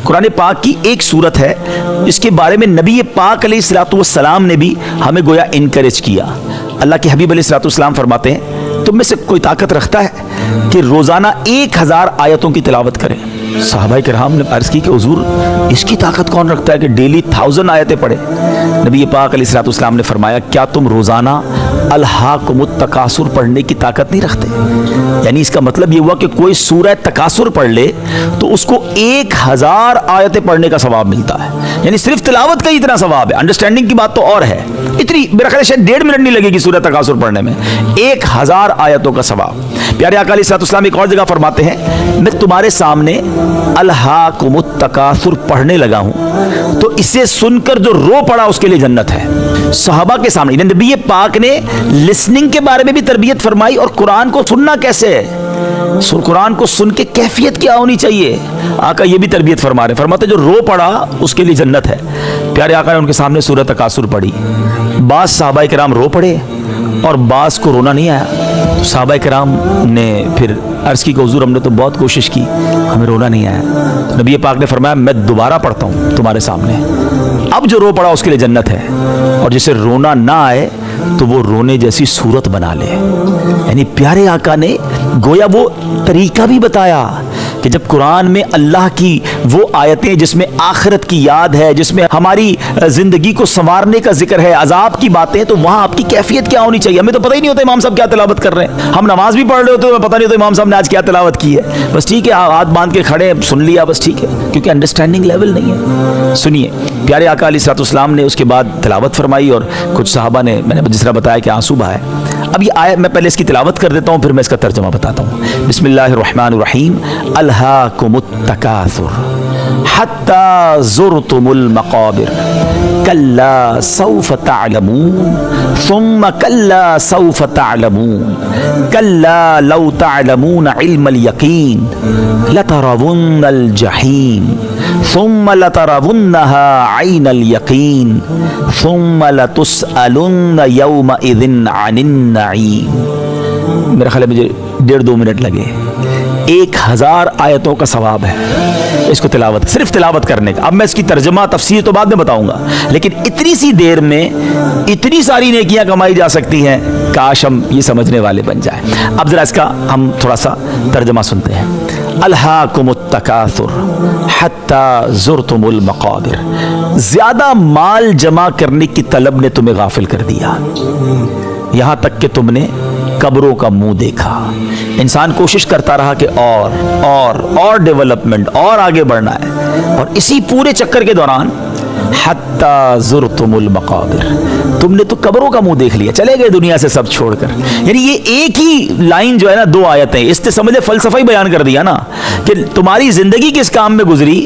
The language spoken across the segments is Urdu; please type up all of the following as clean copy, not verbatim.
قرآن پاک کی ایک صورت ہے جس کے بارے میں نبی پاک علیہ الصلوۃ والسلام نے بھی ہمیں گویا انکریج کیا. اللہ کے حبیب علیہ الصلوۃ والسلام فرماتے ہیں تم میں سے کوئی طاقت رکھتا ہے کہ روزانہ 1000 آیتوں کی تلاوت کرے؟ صحابہ کرام نے عرض کی کہ حضور اس کی طاقت کون رکھتا ہے کہ ڈیلی 1000 آیتیں پڑھے؟ نبی پاک علیہ الصلوۃ والسلام نے فرمایا کیا تم روزانہ الہاکم التکاثر پڑھنے کی طاقت نہیں رکھتے؟ یعنی اس کا مطلب یہ ہوا کہ کوئی سورہ تکاثر پڑھ لے تو اس کو 1000 آیتیں پڑھنے کا ثواب ملتا ہے. یعنی صرف تلاوت کا ہی اتنا ثواب ہے. انڈرسٹینڈنگ کی بات تو اور ہے. اتنی میرا خیال ہے شاید 1.5 منٹ نہیں لگے گی سورہ تکاثر پڑھنے میں. 1000 آیتوں کا ثواب. پیارے آقا علیہ الصلوۃ والسلام ایک اور جگہ فرماتے ہیں میں تمہارے سامنے الہاکم التکاثر پڑھنے لگا ہوں تو اسے سن کر جو رو پڑا اس کے لیے جنت ہے. صحابہ کے سامنے نبی پاک نے لسننگ کے بارے میں بھی تربیت فرمائی اور قرآن کو سننا کیسے ہے, قرآن کو سن کے کیفیت کیا ہونی چاہیے, آقا یہ بھی تربیت فرما رہے. فرماتے جو رو پڑا اس کے لیے جنت ہے. پیارے آقا نے ان کے سامنے سورہ تکاثر پڑھی. بعض صحابہ کرام رو پڑے اور بعض کو رونا نہیں آیا. صحابہ کرام نے پھر عرض کی کہ حضور ہم نے تو بہت کوشش کی ہمیں رونا نہیں آیا. نبی پاک نے فرمایا میں دوبارہ پڑھتا ہوں تمہارے سامنے, اب جو رو پڑا اس کے لیے جنت ہے, اور جسے رونا نہ آئے تو وہ رونے جیسی صورت بنا لے. یعنی پیارے آقا نے گویا وہ طریقہ بھی بتایا کہ جب قرآن میں اللہ کی وہ آیتیں جس میں آخرت کی یاد ہے, جس میں ہماری زندگی کو سنوارنے کا ذکر ہے, عذاب کی باتیں, تو وہاں آپ کی کیفیت کیا ہونی چاہیے. ہمیں تو پتہ ہی نہیں ہوتا امام صاحب کیا تلاوت کر رہے ہیں. ہم نماز بھی پڑھ رہے ہوتے ہیں پتہ نہیں ہوتا امام صاحب نے آج کیا تلاوت کی ہے. بس ٹھیک ہے ہاتھ باندھ کے کھڑے سن لیا بس ٹھیک ہے, کیونکہ انڈرسٹینڈنگ لیول نہیں ہے. سنیے پیارے آقا علیہ الصلوۃ والسلام نے اس کے بعد تلاوت فرمائی اور کچھ صحابہ نے, میں نے جس طرح بتایا کہ آنسو بہائے. اب یہ آیت میں پہلے اس کی تلاوت کر دیتا ہوں پھر میں اس کا ترجمہ بتاتا ہوں. بسم اللہ الرحمن الرحیم. الہاکم التکاثر حتی زرتم المقابر کلا سوف تعلمون ثم کلا سوف تعلمون کلا لو تعلمون علم الیقین لترون الجحیم ثم لترونها عین الیقین ثم لتسألن یومئذ عن النعیم. میرا خیال ہے مجھے 1.5-2 منٹ لگے. 1000 آیتوں کا ثواب ہے اس کو تلاوت, صرف تلاوت کرنے کا. اب میں اس کی ترجمہ تفسیر تو بعد میں بتاؤں گا, لیکن اتنی سی دیر میں اتنی ساری نیکیاں کمائی جا سکتی ہیں, کاش ہم یہ سمجھنے والے بن جائیں. اب ذرا اس کا ہم تھوڑا سا ترجمہ سنتے ہیں. الہاکم التکاثر حتی زرتم المقابر. زیادہ مال جمع کرنے کی طلب نے تمہیں غافل کر دیا یہاں تک کہ تم نے قبروں کا منہ دیکھا. انسان کوشش کرتا رہا کہ اور ڈیولپمنٹ اور آگے بڑھنا ہے, اور اسی پورے چکر کے دوران حتی زرتم المقابر, تم نے تو قبروں کا منہ دیکھ لیا, چلے گئے دنیا سے سب چھوڑ کر. یعنی یہ ایک ہی لائن جو ہے نا 2 آیتیں, اس سے سمجھے فلسفہ ہی بیان کر دیا نا کہ تمہاری زندگی کس کام میں گزری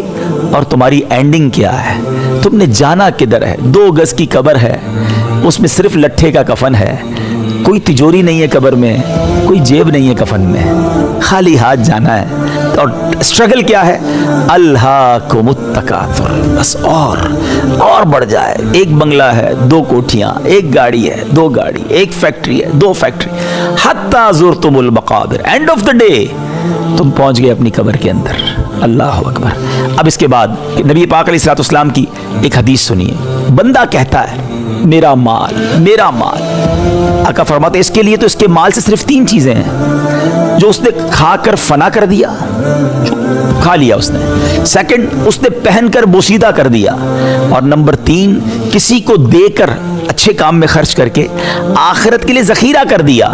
اور تمہاری اینڈنگ کیا ہے. تم نے جانا کدھر ہے. 2 گز کی قبر ہے, اس میں صرف لٹھے کا کفن ہے, کوئی تجوری نہیں ہے قبر میں, کوئی جیب نہیں ہے کفن میں, خالی ہاتھ جانا ہے. اور اسٹرگل کیا ہے؟ الہاکم التکاثر, بس اور بڑھ جائے. 1 بنگلہ ہے, 2 کوٹھیاں, 1 گاڑی ہے, 2 گاڑی, 1 فیکٹری ہے, 2 فیکٹری. حتی زرتم المقابر, اینڈ آف دا ڈے تم پہنچ گئے اپنی قبر کے اندر. اللہ اکبر. اب اس کے بعد نبی پاک علیہ الصلوۃ والسلام کی ایک حدیث سنیے. بندہ کہتا ہے میرا مال میرا مال. آقا فرماتے اس کے لیے تو اس کے مال سے صرف 3 چیزیں ہیں جو اس نے کھا کر فنا کر دیا, کھا لیا اس نے. سیکنڈ, اس نے پہن کر بوسیدہ کر دیا. اور نمبر 3, کسی کو دے کر اچھے کام میں خرچ کر کے آخرت کے لیے ذخیرہ کر دیا.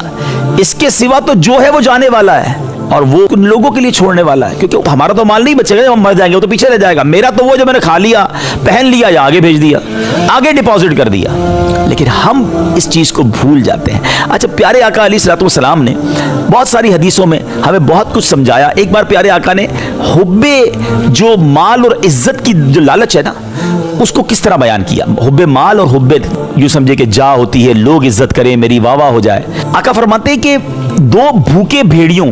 اس کے سوا تو جو ہے وہ جانے والا ہے اور وہ ان لوگوں کے لیے چھوڑنے والا ہے, کیونکہ ہمارا تو مال نہیں بچے گا, جب ہم مر جائیں گے وہ تو پیچھے رہ جائے گا. میرا تو وہ جو میں نے کھا لیا, پہن لیا یا آگے بھیج دیا, آگے ڈپازٹ کر دیا. لیکن ہم اس چیز کو بھول جاتے ہیں. اچھا, پیارے آقا علیہ الصلوۃ والسلام نے بہت ساری حدیثوں میں ہمیں بہت کچھ سمجھایا. ایک بار پیارے آقا نے حب جو مال اور عزت کی جو لالچ ہے نا اس کو کس طرح بیان کیا. حب مال اور حب یوں سمجھے کہ جا ہوتی ہے, لوگ عزت کریں, میری واہ واہ ہو جائے. آقا فرماتے ہیں کہ 2 بھوکے بھیڑیوں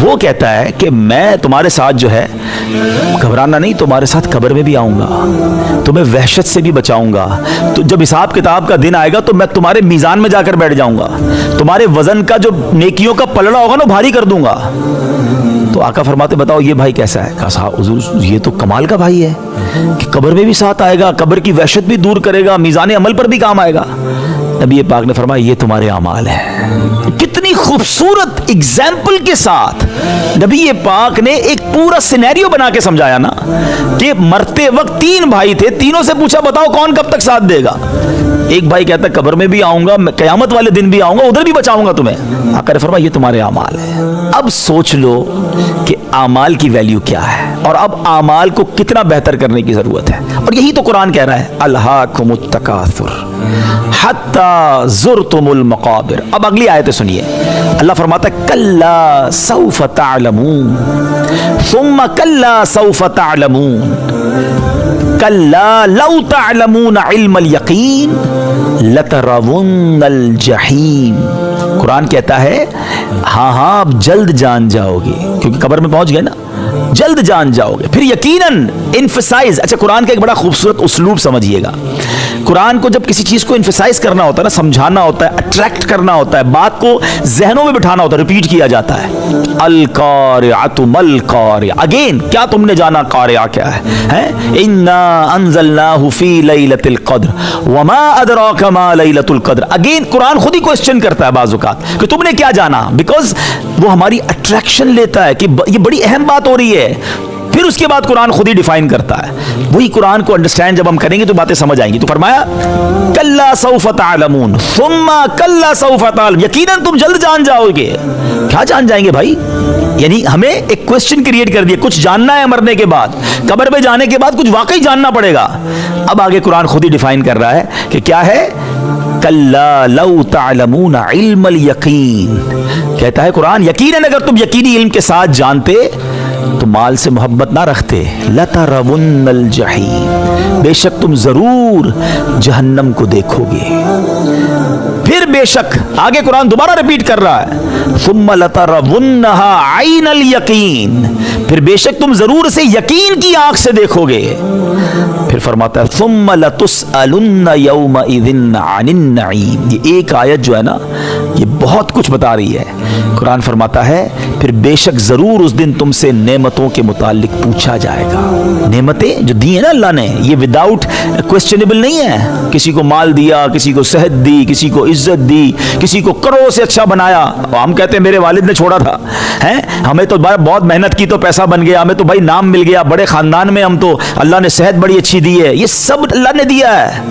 وہ کہتا ہے کہ میں تمہارے ساتھ جو ہے گھبرانا نہیں، تمہارے ساتھ قبر میں بھی آؤں گا، تمہیں وحشت سے بھی بچاؤں گا، تو جب حساب کتاب کا دن آئے گا تو میں تمہارے میزان میں جا کر بیٹھ جاؤں گا، تمہارے وزن کا جو نیکیوں کا پلڑا ہوگا نا بھاری کر دوں گا۔ تو آقا فرماتے بتاؤ یہ بھائی کیسا ہے؟ کہا صاحب حضور یہ تو کمال کا بھائی ہے کہ قبر میں بھی ساتھ آئے گا، قبر کی وحشت بھی دور کرے گا، میزان عمل پر بھی کام آئے گا۔ نبی پاک نے فرمایا یہ تمہارے اعمال ہیں۔ کتنی خوبصورت ایگزامپل کے ساتھ نبی پاک نے ایک پورا سینیریو بنا کے سمجھایا نا کہ مرتے وقت 3 بھائی تھے، تینوں سے پوچھا بتاؤ کون کب تک ساتھ دے گا؟ ایک بھائی کہتا ہے قبر میں بھی آؤں گا، قیامت والے دن بھی آؤں گا، ادھر بھی بچاؤں گا تمہیں۔ آقا نے فرمایا یہ تمہارے اعمال ہیں۔ اب سوچ لو کہ اعمال کی ویلیو کیا ہے اور اب اعمال کو کتنا بہتر کرنے کی ضرورت ہے، اور یہی تو قرآن کہہ رہا ہے الہاکم التکاثر حتی زرتم المقابر۔ اب اگلی آیتیں سنیے، اللہ فرماتا ہے کلا سوف تعلمون ثم کلا سوف تعلمون کلا لو تعلمون علم الیقین لترون الجحیم۔ قرآن کہتا ہے ہاں آپ جلد جان جاؤ گے، کیونکہ قبر میں پہنچ گئے نا، جلد جان جاؤ گے۔ پھر یقیناً انفسائز، اچھا قرآن کا ایک بڑا خوبصورت اسلوب سمجھیے گا۔ قرآن کو جب کسی چیز کو انفسائز کرنا ہوتا ہے نا، سمجھانا ہوتا ہے، اٹریکٹ کرنا ہوتا ہے، بات کو ذہنوں میں بٹھانا ہوتا ہے، ریپیٹ کیا جاتا ہے۔ القارعۃ مل قارعہ، اگین کیا تم نے جانا قارعہ کیا ہے؟ انا انزلناہ فی لیلۃ القدر وما ادراک ما لیلۃ القدر۔ اگین قرآن خود ہی کوسچن کرتا ہے بعض اوقات کہ تم نے کیا جانا، بیکاز وہ ہماری اٹریکشن لیتا ہے کہ یہ بڑی اہم بات ہو رہی ہے۔ پھر اس کے بعد قرآن خود ہی ڈیفائن کرتا ہے۔ وہی قرآن کو انڈرسٹینڈ جب ہم کریں گے تو باتیں سمجھ آئیں گی۔ تو فرمایا کلا سوف تعلمون ثم کلا سوف تعلمون، یقیناً تم جلد جان جاؤ گے۔ کیا جان جائیں گے بھائی؟ یعنی ہمیں ایک کوسچن کریٹ کر دیا، کچھ جاننا ہے مرنے کے بعد، قبر میں جانے کے بعد کچھ واقعی جاننا پڑے گا۔ اب آگے قرآن خود ہی ڈیفائن کر رہا ہے کہ کیا ہے، کلا لو تعلمون علم الیقین۔ کہتا ہے قرآن یقیناً اگر تم یقینی علم کے ساتھ جانتے تو مال سے محبت نہ رکھتے، لترون الجحیم، بے شک تم ضرور جہنم کو دیکھو گے۔ پھر بے شک آگے قرآن دوبارہ ریپیٹ کر رہا ہے ثم لترونها عین الیقین، پھر بے شک تم ضرور سے یقین کی آنکھ سے دیکھو گے۔ پھر فرماتا ہے ثم لتسألن یومئذ عن النعیم۔ یہ ایک آیت جو ہے نا یہ بہت کچھ بتا رہی ہے۔ قرآن فرماتا ہے پھر بے شک ضرور اس دن تم سے نعمتوں کے متعلق پوچھا جائے گا۔ نعمتیں جو دی ہیں نا اللہ نے، یہ وداؤٹ کوسچنیبل نہیں ہے۔ کسی کو مال دیا، کسی کو صحت دی، کسی کو عزت دی، کسی کو کروڑوں سے اچھا بنایا۔ ہم کہتے ہیں میرے والد نے چھوڑا تھا، ہمیں تو بہت محنت کی تو پیسہ بن گیا، ہمیں تو بھائی نام مل گیا، بڑے خاندان میں ہم تو، اللہ نے صحت بڑی اچھی دی ہے۔ یہ سب اللہ نے دیا ہے،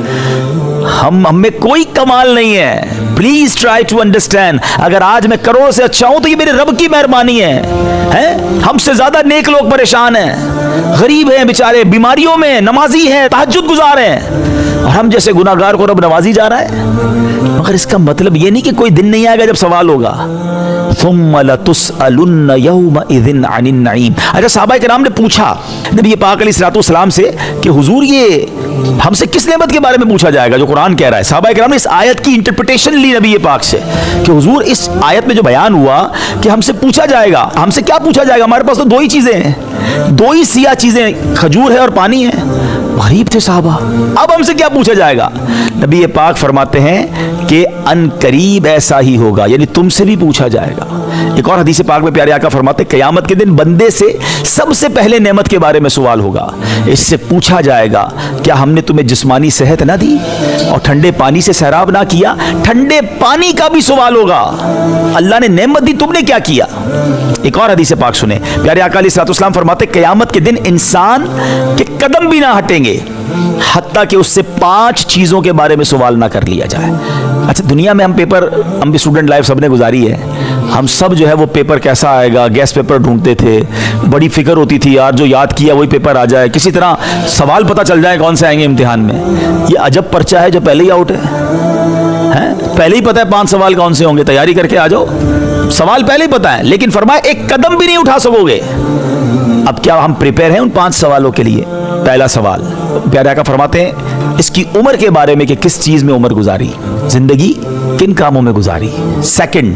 ہم میں کوئی کمال نہیں ہے۔ پلیز ٹرائی ٹو انڈرسٹینڈ، اگر آج میں کروڑ سے اچھا ہوں تو یہ میرے رب کی مہربانی ہے۔ ہم سے زیادہ نیک لوگ پریشان ہیں، غریب ہیں بیچارے، بیماریوں میں، نمازی ہیں، تہجد گزار ہیں، اور ہم جیسے گناہگار کو رب نوازی جا رہا ہے۔ مگر اس کا مطلب یہ نہیں کہ کوئی دن نہیں آئے گا جب سوال ہوگا۔ ثم لتسألن یومئذ عن النعیم۔ اچھا صحابہ کرام نے پوچھا نبی پاک علیہ الصلوۃ والسلام سے کہ حضور یہ ہم سے کس نعمت کے بارے میں پوچھا جائے گا جو قرآن کہہ رہا ہے؟ صحابہ کرام نے اس آیت کی انٹرپریٹیشن لی نبی پاک سے کہ حضور اس آیت میں جو بیان ہوا کہ ہم سے پوچھا جائے گا، ہم سے کیا پوچھا جائے گا؟ ہمارے پاس تو 2 ہی چیزیں ہیں، 2 ہی سیاہ چیزیں، کھجور ہے اور پانی ہے۔ غریب تھے صحابہ، اب ہم سے کیا پوچھا جائے گا؟ نبی پاک فرماتے ہیں کہ ان قریب ایسا ہی ہوگا، یعنی تم سے بھی پوچھا جائے گا۔ ایک اور حدیث پاک میں پیارے آقا فرماتے ہیں قیامت کے دن بندے سے سب سے پہلے نعمت کے بارے میں سوال ہوگا، اس سے پوچھا جائے گا کیا ہم نے تمہیں جسمانی صحت نہ دی اور ٹھنڈے پانی سے سیراب نہ کیا؟ ٹھنڈے پانی کا بھی سوال ہوگا، اللہ نے نعمت دی، تم نے کیا کیا؟ ایک اور حدیث پاک سنیں، پیارے آقا علیہ الصلوۃ والسلام فرماتے ہیں قیامت کے دن انسان کے قدم بھی نہ ہٹیں گے حتیٰ کہ اس سے 5 چیزوں کے بارے میں سوال نہ کر لیا جائے۔ اچھا دنیا میں ہم بھی اسٹوڈنٹ لائف سب نے گزاری ہے، ہم سب جو ہے وہ پیپر کیسا آئے گا، گیس پیپر ڈھونڈتے تھے، بڑی فکر ہوتی تھی یار جو یاد کیا وہی پیپر آ جائے، کسی طرح سوال پتہ چل جائے کون سے آئیں گے امتحان میں۔ یہ عجب پرچہ ہے جو پہلے ہی آؤٹ ہے، پہلے ہی پتہ ہے 5 سوال کون سے ہوں گے، تیاری کر کے آ جاؤ، سوال پہلے ہی پتہ ہے، لیکن فرمایا ایک قدم بھی نہیں اٹھا سکو گے۔ اب کیا ہم پریپیئر ہیں ان 5 سوالوں کے لیے؟ پہلا سوال پیارے آقا فرماتے ہیں اس کی عمر کے بارے میں کہ کس چیز میں عمر گزاری، زندگی کن کاموں میں گزاری۔ سیکنڈ